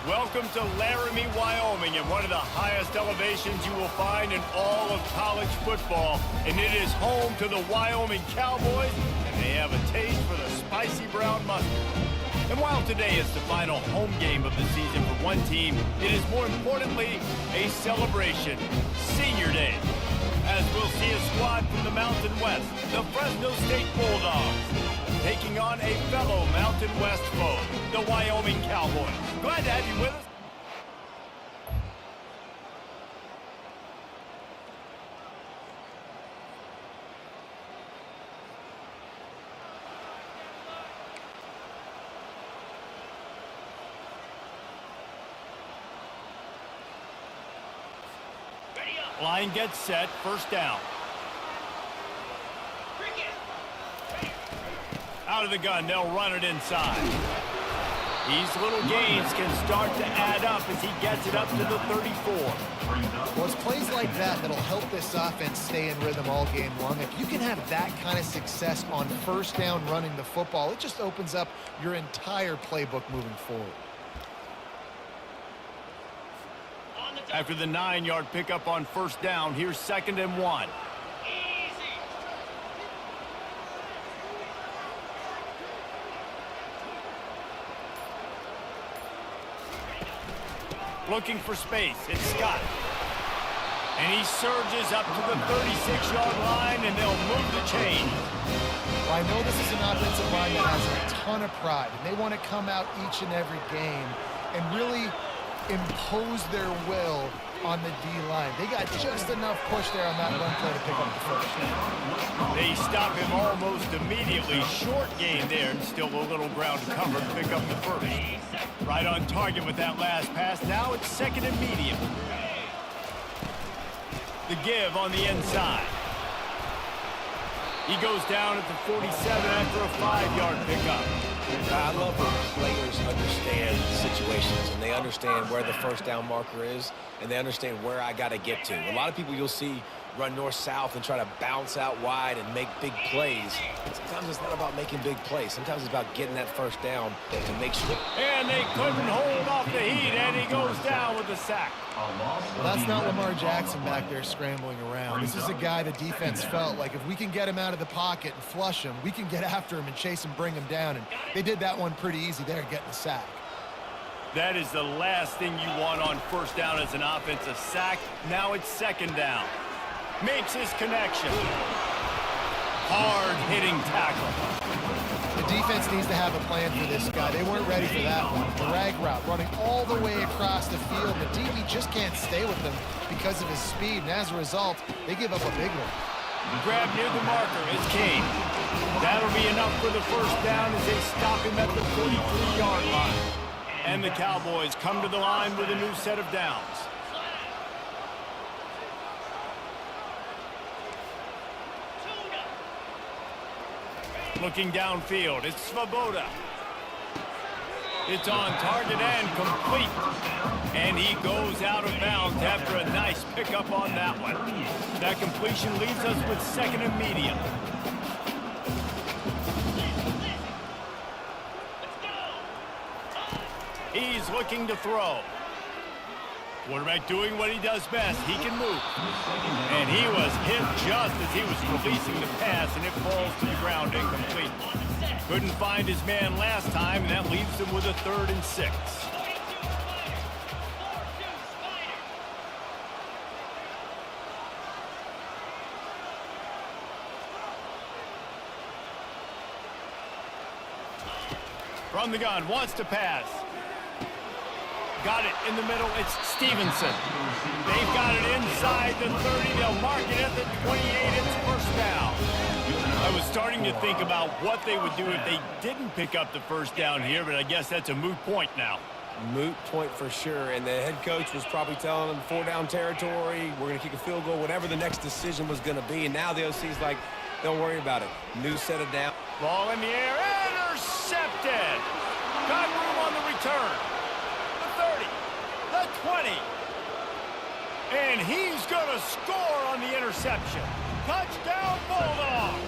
Welcome to Laramie, Wyoming, and one of the highest elevations you will find in all of college football. And it is home to the Wyoming Cowboys, and they have a taste for the spicy brown mustard. And while today is the final home game of the season for one team, it is more importantly a celebration, Senior Day. As we'll see a squad from the Mountain West, the Fresno State Bulldogs, taking on a fellow Mountain West foe, the Wyoming Cowboys. Glad to have you with us. Line gets set, first down. Out of the gun, they'll run it inside. These little gains can start to add up as he gets it up to the 34. Well, it's plays like that that'll help this offense stay in rhythm all game long. If you can have that kind of success on first down running the football, it just opens up your entire playbook moving forward. After the 9-yard pickup on first down, here's 2nd and 1. Looking for space, it's Scott. And he surges up to the 36-yard line, and they'll move the chain. Well, I know this is an offensive line that has a ton of pride, and they want to come out each and every game and really impose their will on the D-line. They got just enough push there on that run play to pick up the first. They stop him almost immediately. Short gain there, and still a little ground to cover to pick up the first. Right on target with that last pass. Now it's 2nd and medium. The give on the inside. He goes down at the 47 after a 5-yard pickup. I love when players understand situations and they understand where the first down marker is and they understand where I got to get to. A lot of people you'll see run north-south and try to bounce out wide and make big plays. Sometimes it's not about making big plays. Sometimes it's about getting that first down to make sure. And they couldn't hold off the heat, and he goes down with the sack. Well, that's not Lamar Jackson back there scrambling around. This is a guy the defense felt like if we can get him out of the pocket and flush him, we can get after him and chase him, bring him down. And they did that one pretty easy there, getting the sack. That is the last thing you want on first down as an offensive sack. Now it's 2nd down. Makes his connection. Hard-hitting tackle. The defense needs to have a plan for this guy. They weren't ready for that one. Drag route running all the way across the field. The DB just can't stay with them because of his speed, and as a result, they give up a big one. Grab near the marker is Kane. That'll be enough for the first down as they stop him at the 43-yard line. And the Cowboys come to the line with a new set of downs. Looking downfield, it's Svoboda. It's on target and complete. And he goes out of bounds after a nice pickup on that one. That completion leaves us with 2nd and medium. He's looking to throw. Quarterback doing what he does best. He can move. And he was hit just as he was releasing the pass, and it falls to the ground incomplete. Couldn't find his man last time, and that leaves him with a 3rd and 6. From the gun, wants to pass. Got it in the middle. It's Stevenson. They've got it inside the 30. They'll mark it at the 28. It's first down. I was starting to think about what they would do if they didn't pick up the first down here, but I guess that's a moot point now. Moot point for sure, and the head coach was probably telling them 4-down territory, we're going to kick a field goal, whatever the next decision was going to be, and now the OC's like, don't worry about it. New set of down. Ball in the air, intercepted. Got room on the return. The 30, the 20. And he's going to score on the interception. Touchdown, Bulldogs.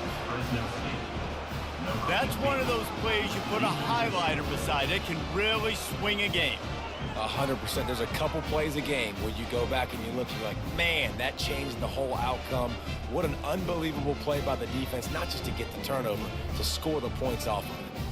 That's one of those plays you put a highlighter beside. It can really swing a game. 100%. There's a couple plays a game where you go back and you look and you're like, man, that changed the whole outcome. What an unbelievable play by the defense, not just to get the turnover, to score the points off of it.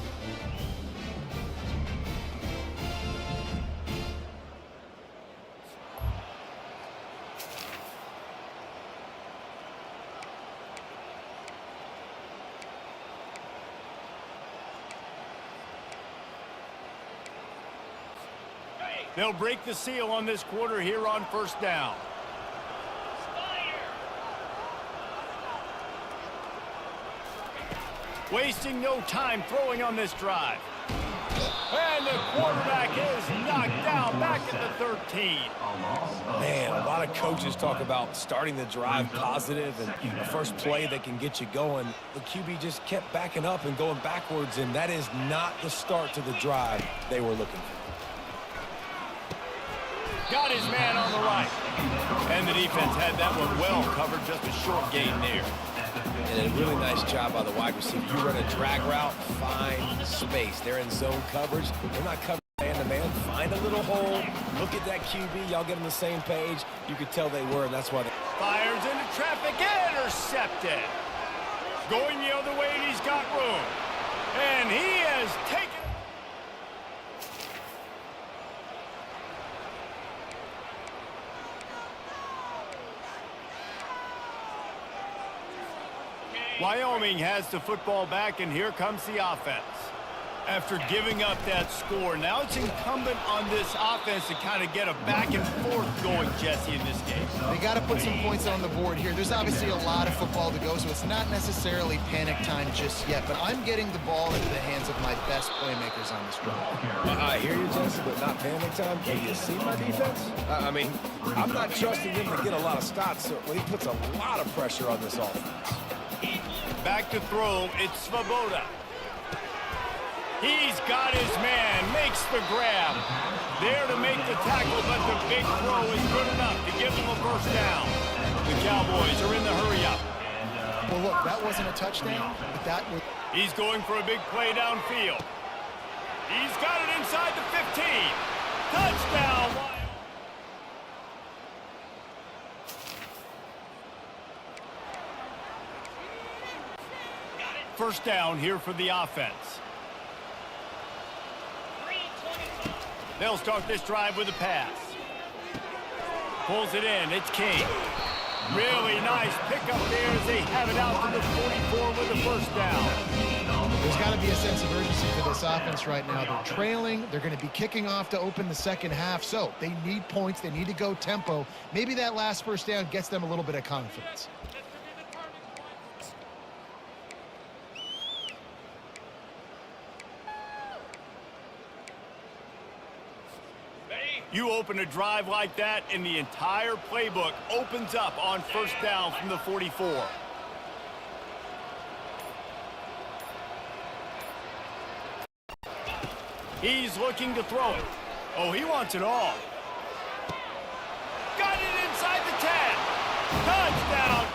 They'll break the seal on this quarter here on first down. Wasting no time throwing on this drive. And the quarterback is knocked down back at the 13. Man, a lot of coaches talk about starting the drive positive and the first play that can get you going. The QB just kept backing up and going backwards, and that is not the start to the drive they were looking for. Got his man on the right. And the defense had that one well covered, just a short gain there. And a really nice job by the wide receiver. You run a drag route, find space. They're in zone coverage. They're not covered man-to-man. Find a little hole. Look at that QB. Y'all get on the same page. You could tell they were, and that's why they... Fires into traffic, intercepted. Going the other way, and he's got room. And he has taken... Wyoming has the football back, and here comes the offense. After giving up that score, now it's incumbent on this offense to kind of get a back and forth going, Jesse, in this game. They got to put some points on the board here. There's obviously a lot of football to go, so it's not necessarily panic time just yet, but I'm getting the ball into the hands of my best playmakers on this drive. I hear you, Jesse, but not panic time. Can you see my defense? I mean, I'm not trusting him to get a lot of stops, so he puts a lot of pressure on this offense. Back to throw, it's Svoboda. He's got his man, makes the grab. There to make the tackle, but the big throw is good enough to give them a first down. The Cowboys are in the hurry-up. Well, look, that wasn't a touchdown, but that was... He's going for a big play downfield. He's got it inside the 15. Touchdown! First down here for the offense. They'll start this drive with a pass. Pulls it in. It's King. Really nice pickup there as they have it out to the 44 with the first down. There's got to be a sense of urgency for this offense right now. They're trailing. They're going to be kicking off to open the second half. So they need points. They need to go tempo. Maybe that last first down gets them a little bit of confidence. You open a drive like that, and the entire playbook opens up on first down from the 44. He's looking to throw it. Oh, he wants it all. Got it inside the 10. Touchdown.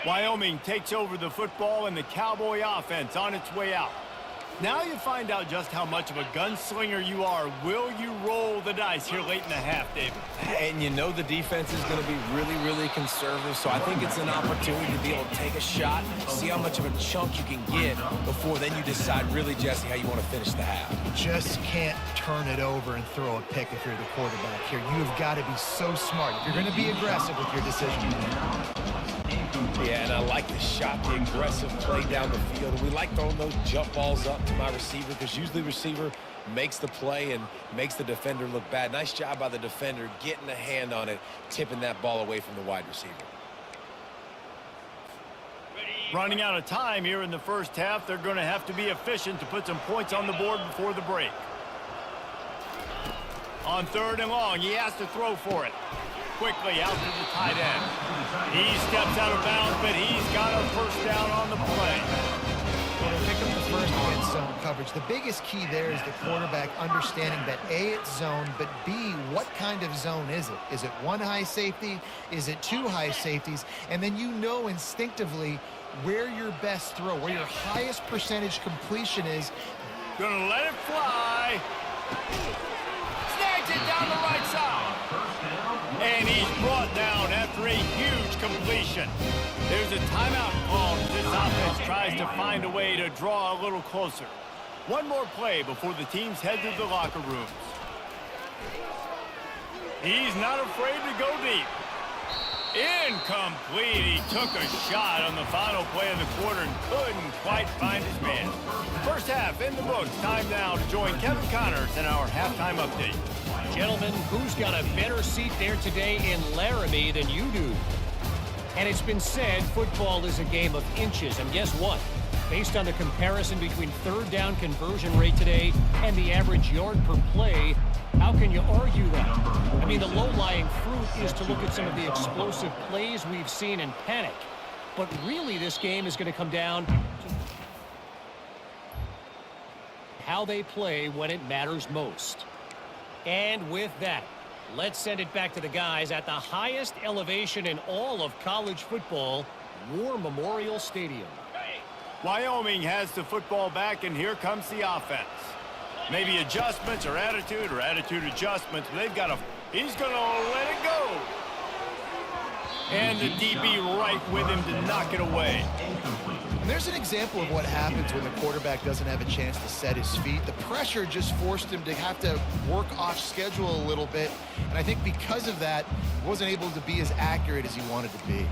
Wyoming takes over the football, and the Cowboy offense on its way out. Now you find out just how much of a gunslinger you are. Will you roll the dice here late in the half, David? And you know the defense is going to be really, really conservative, so I think it's an opportunity to be able to take a shot, see how much of a chunk you can get before then you decide really, Jesse, how you want to finish the half. You just can't turn it over and throw a pick if you're the quarterback here. You've got to be so smart. If you're going to be aggressive with your decision. Yeah, and I like the shot, the aggressive play down the field. We like throwing those jump balls up to my receiver because usually the receiver makes the play and makes the defender look bad. Nice job by the defender getting a hand on it, tipping that ball away from the wide receiver. Running out of time here in the first half. They're going to have to be efficient to put some points on the board before the break. On third and long, he has to throw for it. Quickly out to the tight end. He steps out of bounds, but he's got a first down on the play. Well, they pick up the first against zone coverage. The biggest key there is the quarterback understanding that A, it's zone, but B, what kind of zone is it? Is it one high safety? Is it two high safeties? And then you know instinctively where your best throw, where your highest percentage completion is. Gonna let it fly. Snags it down the right side. And he's brought down after a huge completion. There's a timeout called as this offense tries to find a way to draw a little closer. One more play before the teams head to the locker rooms. He's not afraid to go deep. Incomplete. He took a shot on the final play of the quarter and couldn't quite find his man. First half in the books. Time now to join Kevin Connors in our halftime update. Gentlemen, who's got a better seat there today in Laramie than you do? And it's been said football is a game of inches. And guess what? Based on the comparison between third down conversion rate today and the average yard per play, how can you argue that? I mean, the low-lying fruit is to look at some of the explosive plays we've seen in panic. But really, this game is going to come down to how they play when it matters most. And with that, let's send it back to the guys at the highest elevation in all of college football, War Memorial Stadium. Wyoming has the football back, and here comes the offense. Maybe adjustments or attitude adjustments. They've got he's going to let it go. And the DB right with him to knock it away. And there's an example of what happens when the quarterback doesn't have a chance to set his feet. The pressure just forced him to have to work off schedule a little bit. And I think because of that, he wasn't able to be as accurate as he wanted to be.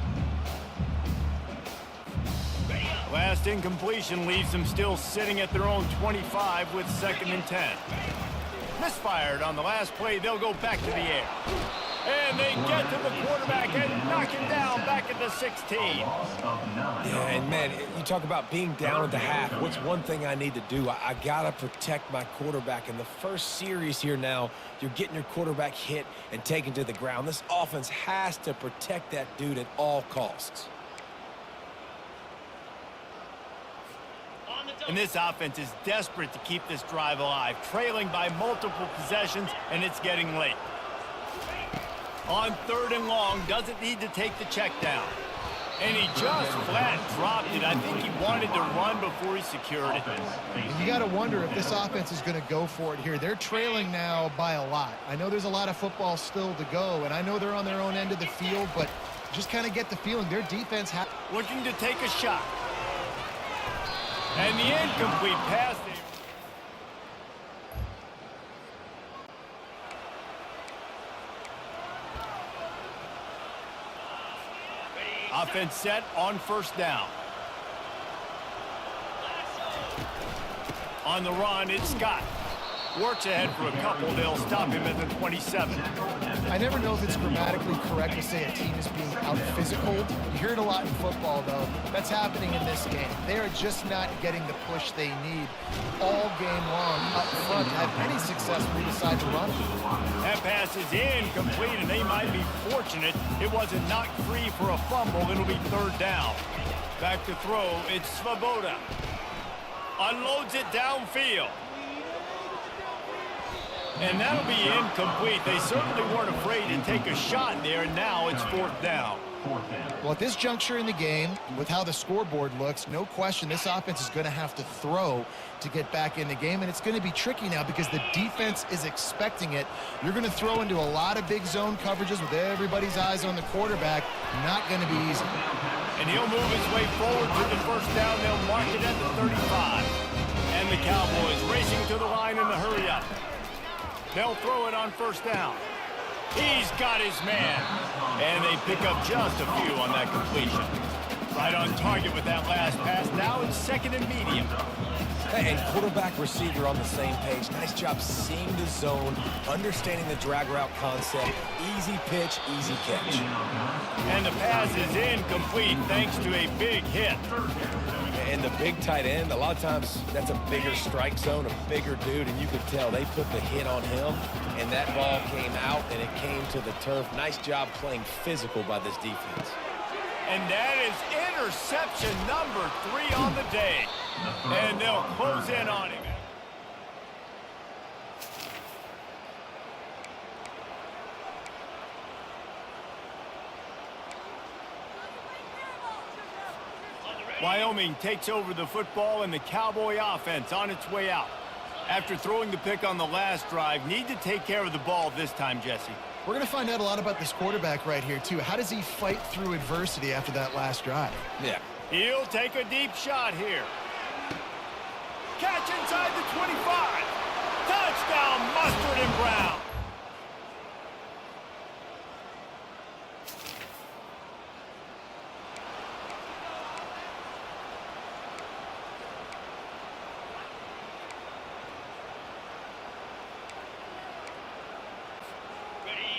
Last incompletion leaves them still sitting at their own 25 with 2nd and 10. Misfired on the last play. They'll go back to the air. And they get to the quarterback and knock him down back at the 16. Yeah, and man, you talk about being down at the half. What's one thing I need to do? I got to protect my quarterback. In the first series here now, you're getting your quarterback hit and taken to the ground. This offense has to protect that dude at all costs. And this offense is desperate to keep this drive alive, trailing by multiple possessions, and it's getting late. On 3rd and long, doesn't need to take the check down. And he just flat dropped it. I think he wanted to run before he secured it. And you got to wonder if this offense is going to go for it here. They're trailing now by a lot. I know there's a lot of football still to go, and I know they're on their own end of the field, but just kind of get the feeling their defense looking to take a shot. And the incomplete pass. Offense set on 1st down. On the run, it's Scott. Works ahead for a couple. They'll stop him at the 27. I never know if it's grammatically correct to say a team is being out-physical. You hear it a lot in football, though. That's happening in this game. They are just not getting the push they need all game long up front to have any success when they decide to run. That pass is incomplete, and they might be fortunate it wasn't knocked free for a fumble. It'll be 3rd down. Back to throw. It's Svoboda. Unloads it downfield. And that'll be incomplete. They certainly weren't afraid to take a shot there, and now it's 4th down. Well, at this juncture in the game, with how the scoreboard looks, no question this offense is going to have to throw to get back in the game, and it's going to be tricky now because the defense is expecting it. You're going to throw into a lot of big zone coverages with everybody's eyes on the quarterback. Not going to be easy. And he'll move his way forward to the 1st down. They'll mark it at the 35. And the Cowboys racing to the line in the hurry-up. They'll throw it on 1st down. He's got his man. And they pick up just a few on that completion. Right on target with that last pass. Now it's 2nd and medium. And quarterback receiver on the same page. Nice job seeing the zone, understanding the drag route concept. Easy pitch, easy catch. And the pass is incomplete thanks to a big hit. And the big tight end, a lot of times that's a bigger strike zone, a bigger dude, and you could tell they put the hit on him, and that ball came out, and it came to the turf. Nice job playing physical by this defense. And that is interception number 3 on the day. And they'll close in on him. Wyoming takes over the football and the Cowboy offense on its way out. After throwing the pick on the last drive, need to take care of the ball this time, Jesse. We're going to find out a lot about this quarterback right here, too. How does he fight through adversity after that last drive? Yeah. He'll take a deep shot here. Catch inside the 25. Touchdown, Mustard and Brown.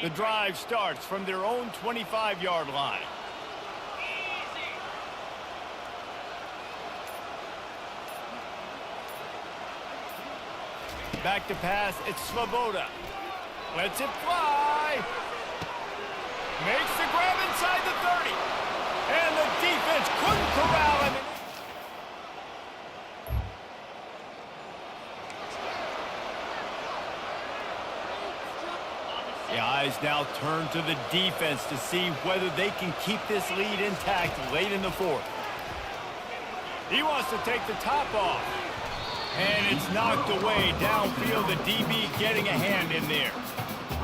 The drive starts from their own 25-yard line. Back to pass, it's Svoboda. Lets it fly. Makes the grab inside the 30. And the defense couldn't corral him. The eyes now turn to the defense to see whether they can keep this lead intact late in the fourth. He wants to take the top off. And it's knocked away downfield. The DB getting a hand in there.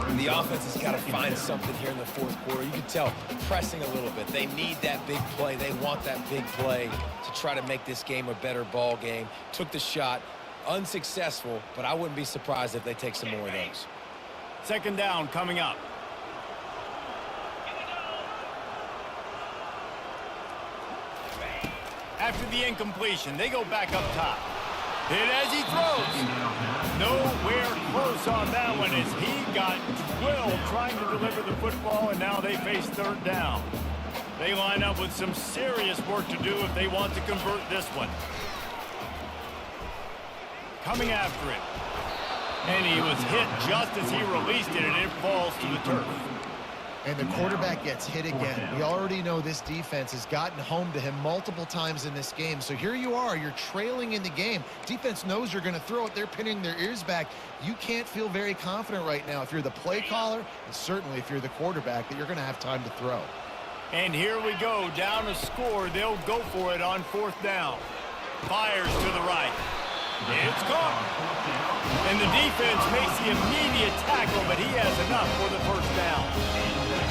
And the offense has got to find something here in the fourth quarter. You can tell pressing a little bit. They need that big play. They want that big play to try to make this game a better ball game. Took the shot. Unsuccessful, but I wouldn't be surprised if they take some more of those. Second down coming up. After the incompletion, they go back up top. Hit as he throws. Nowhere close on that one as he got drilled trying to deliver the football, and now they face third down. They line up with some serious work to do if they want to convert this one. Coming after it. And he was hit just as he released it, and it falls to the turf. And the quarterback gets hit again. We already know this defense has gotten home to him multiple times in this game. So here you are, you're trailing in the game. Defense knows you're going to throw it. They're pinning their ears back. You can't feel very confident right now if you're the play caller, and certainly if you're the quarterback, that you're going to have time to throw. And here we go, down a score. They'll go for it on fourth down. Fires to the right. It's caught. And the defense makes the immediate tackle, but he has enough for the first down.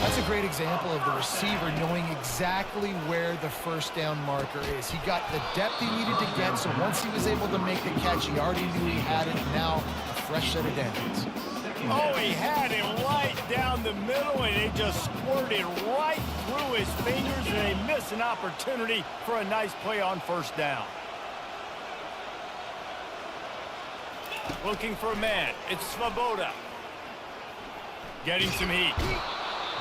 That's a great example of the receiver knowing exactly where the first down marker is. He got the depth he needed to get, so once he was able to make the catch, he already knew he had it. Now, a fresh set of downs. Oh, he had it right down the middle, and it just squirted right through his fingers, and they missed an opportunity for a nice play on first down. Looking for a man. It's Svoboda. Getting some heat.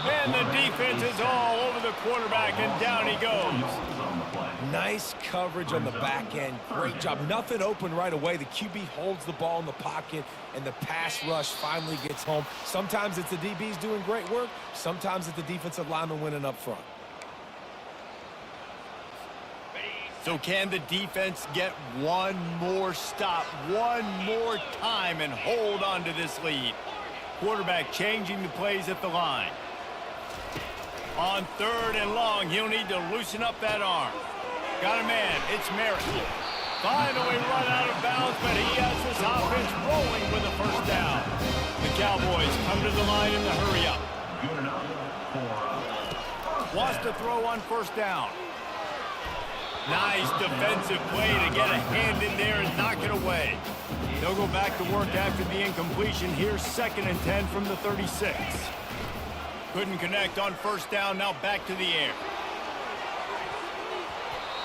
And the defense is all over the quarterback, and down he goes. Nice coverage on the back end. Great job. Nothing open right away. The QB holds the ball in the pocket, and the pass rush finally gets home. Sometimes it's the DBs doing great work. Sometimes it's the defensive lineman winning up front. So can the defense get one more stop, one more time, and hold on to this lead? Quarterback changing the plays at the line. On third and long, he'll need to loosen up that arm. Got a man, it's Merritt. Finally run out of bounds, but he has this offense rolling with a first down. The Cowboys come to the line in the hurry up. Wants to throw on first down. Nice defensive play to get a hand in there and knock it away. They'll go back to work after the incompletion. Here's 2nd and 10 from the 36. Couldn't connect on first down, now back to the air.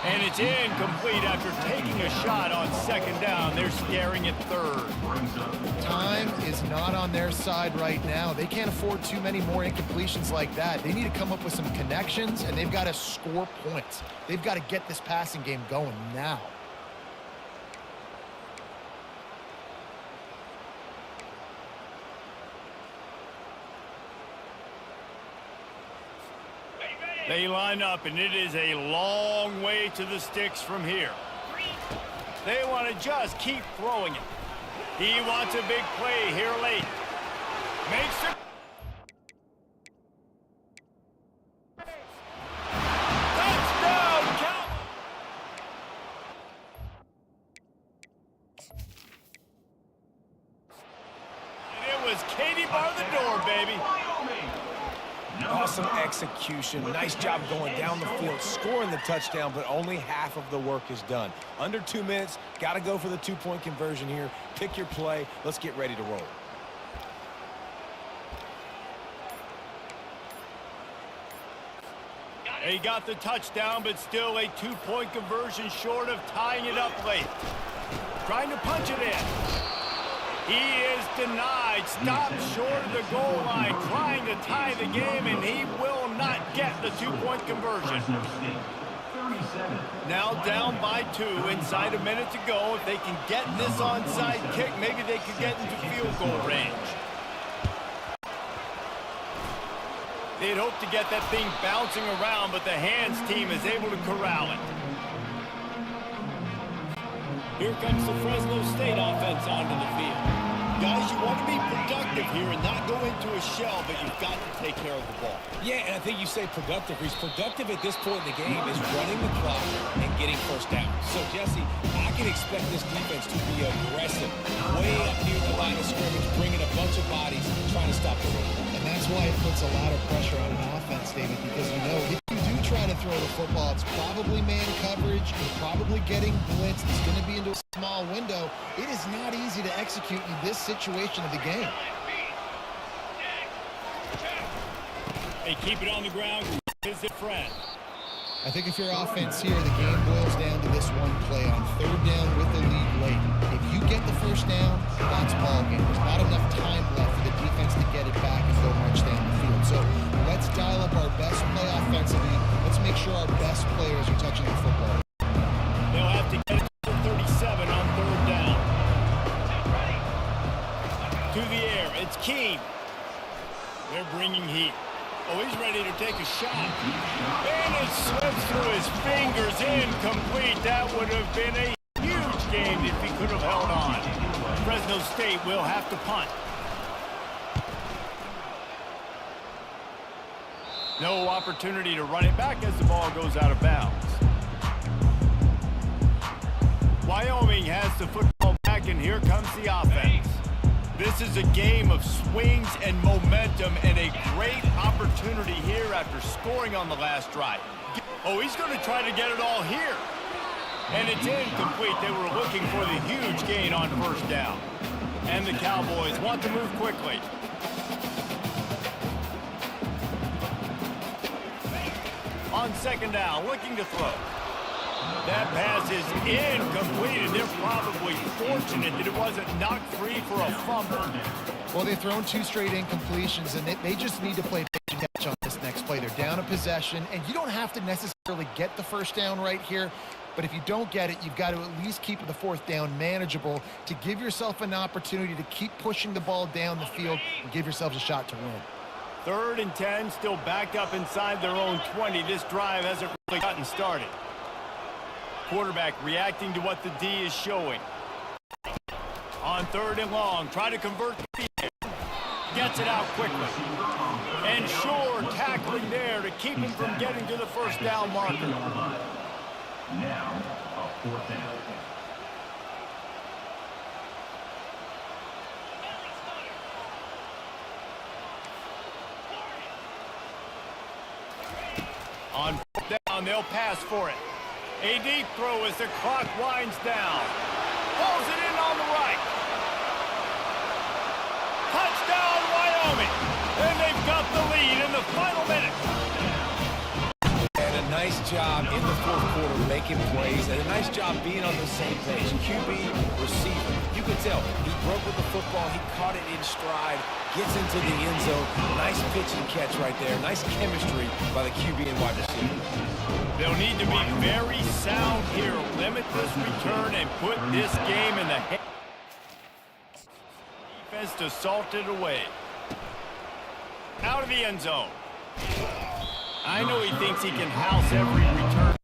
And it's incomplete after taking a shot on 2nd down. They're staring at 3rd. Time is not on their side right now. They can't afford too many more incompletions like that. They need to come up with some connections, and they've got to score points. They've got to get this passing game going now. They line up, and it is a long way to the sticks from here. They want to just keep throwing it. He wants a big play here late. Makes it. Touchdown, Cowboys! It was Katie bar the door, baby. Awesome execution. Nice job going down the field, scoring the touchdown, but only half of the work is done. Under 2 minutes, got to go for the two-point conversion here. Pick your play. Let's get ready to roll. He got the touchdown, but still a two-point conversion short of tying it up late. Trying to punch it in. He is denied. Stopped short of the goal line, trying to tie the game, and he will not get the two-point conversion. Now down by 2, inside a minute to go. If they can get this onside kick, maybe they could get into field goal range. They'd hope to get that thing bouncing around, but the hands team is able to corral it. Here comes the Fresno State offense onto the field. Guys, you want to be productive here and not go into a shell, but you've got to take care of the ball. Yeah, and I think you say productive. He's productive at this point in the game is running the clock and getting first down. So, Jesse, I can expect this defense to be aggressive. Way up near the line of scrimmage, bringing a bunch of bodies, trying to stop the run. And that's why it puts a lot of pressure on an offense, David, because you know if you do try to throw the football, it's probably man coverage, you're probably getting blitzed, it's going to be into a small window. It is not easy to execute in this situation of the game. They keep it on the ground. Visit Fred. I think if you're offense here, the game boils down to this one play on 3rd down with the lead late. If you get the first down, that's ball game. There's not enough time left for the defense to get it back and go march down the field. So let's dial up our best play offensively. Let's make sure our best players are touching the football. They'll have to get it to 37 on 3rd down. To the air, it's Keene. They're bringing heat. Oh, he's ready to take a shot. And it slips through his fingers, incomplete. That would have been a huge game if he could have held on. Fresno State will have to punt. No opportunity to run it back as the ball goes out of bounds. Wyoming has the football back, and here comes the offense. This is a game of swings and momentum, and a great opportunity here after scoring on the last drive. Oh, he's going to try to get it all here. And it's incomplete. They were looking for the huge gain on 1st down. And the Cowboys want to move quickly. On 2nd down, looking to throw. That pass is incomplete, and they're probably fortunate that it wasn't knocked free for a fumble. Well, they've thrown 2 straight incompletions, and they just need to play pitch and catch on this next play. They're down a possession, and you don't have to necessarily get the first down right here, but if you don't get it, you've got to at least keep the 4th down manageable to give yourself an opportunity to keep pushing the ball down the field and give yourselves a shot to win. 3rd and 10, still backed up inside their own 20. This drive hasn't really gotten started. Quarterback reacting to what the D is showing. On 3rd and long, try to convert the air. Gets it out quickly. And sure, tackling there to keep him from getting to the first down marker. Now, a 4th down. On 4th down, they'll pass for it. A deep throw as the clock winds down. Pulls it in on the right. Touchdown, Wyoming. And they've got the lead in the final minute. And a nice job in the 4th quarter making plays, and a nice job being on the same page. QB, receiver. You can tell he broke with the football. He caught it in stride. Gets into the end zone. Nice pitch and catch right there. Nice chemistry by the QB and wide receiver. They'll need to be very sound here. Limit this return and put this game in the hands. Defense to salt it away. Out of the end zone. I know he thinks he can house every return,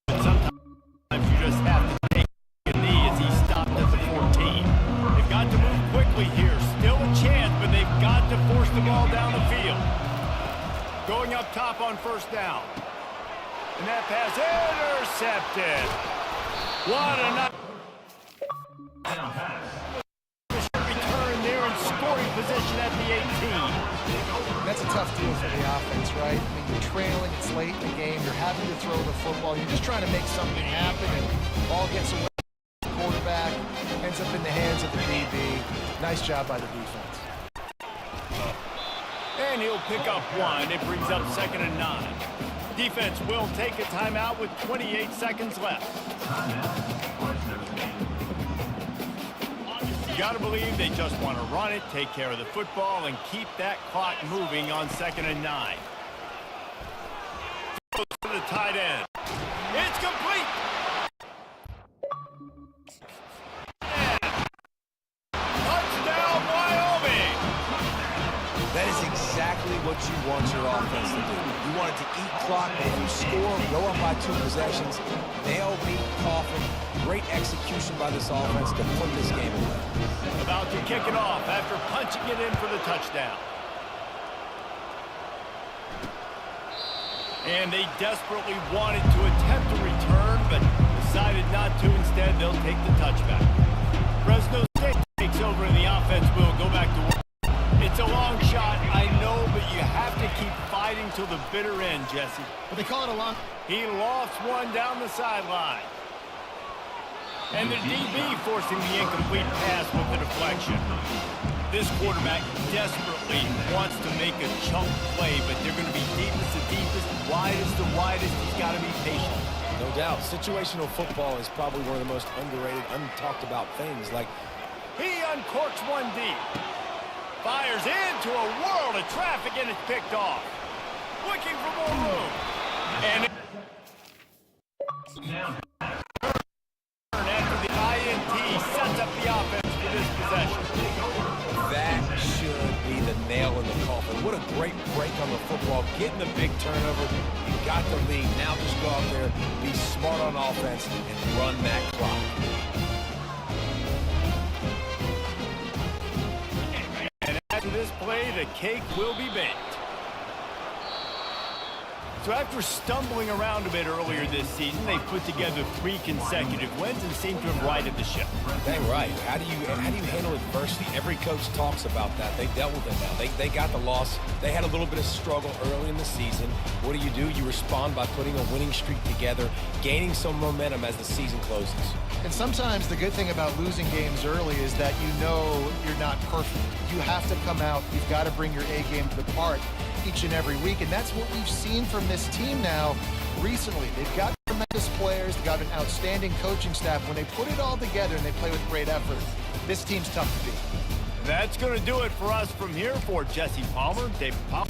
but sometimes you just have to take a knee Going up top on first down. And that pass intercepted. What a nice return there in scoring position at the 18. That's a tough deal for the offense, right? I mean, you're trailing, it's late in the game, you're having to throw the football, you're just trying to make something happen, and ball gets away from the quarterback, ends up in the hands of the DB. Nice job by the defense. And he'll pick up one. It brings up 2nd and 9. Defense will take a timeout with 28 seconds left. You got to believe they just want to run it, take care of the football, and keep that clock moving on 2nd and 9. To the tight end. It's complete. Touchdown, Wyoming. That is exactly what you want your offense to do. You want it to eat clock, and if you score, go up by 2 possessions, nail, beat, coffin. Great execution by this offense to put this game away. About to kick it off after punching it in for the touchdown. And they desperately wanted to attempt a return, but decided not to. Instead, they'll take the touchback. Fresno State takes over in the offense. Will go back to work. It's a long shot, I know, but you have to keep fighting till the bitter end, Jesse. But they call it a long... He lost one down the sideline. And the DB forcing the incomplete pass with the deflection. This quarterback desperately wants to make a chunk play, but they're going to be deepest to deepest, widest to widest. He's got to be patient. No doubt. Situational football is probably one of the most underrated, untalked about things. Like, he uncorks one deep. Fires into a world of traffic, and it's picked off. Looking for more room. And after the INT sets up the offense for this possession. that should be the nail in the coffin. What a great break on the football. Getting the big turnover. You got the lead. Now just go out there, be smart on offense, and run that clock. After this play, the cake will be baked. So after stumbling around a bit earlier this season, they put together 3 consecutive wins and seem to have righted the ship. Dang right. How do you handle adversity? Every coach talks about that. They dealt with it now. They got the loss. They had a little bit of struggle early in the season. What do? You respond by putting a winning streak together, gaining some momentum as the season closes. And sometimes the good thing about losing games early is that you know you're not perfect. You have to come out. You've got to bring your A game to the part each and every week, and that's what we've seen from this team now recently. They've got tremendous players. They've got an outstanding coaching staff. When they put it all together and they play with great effort, this team's tough to beat. That's going to do it for us from here. For Jesse Palmer, David Pop.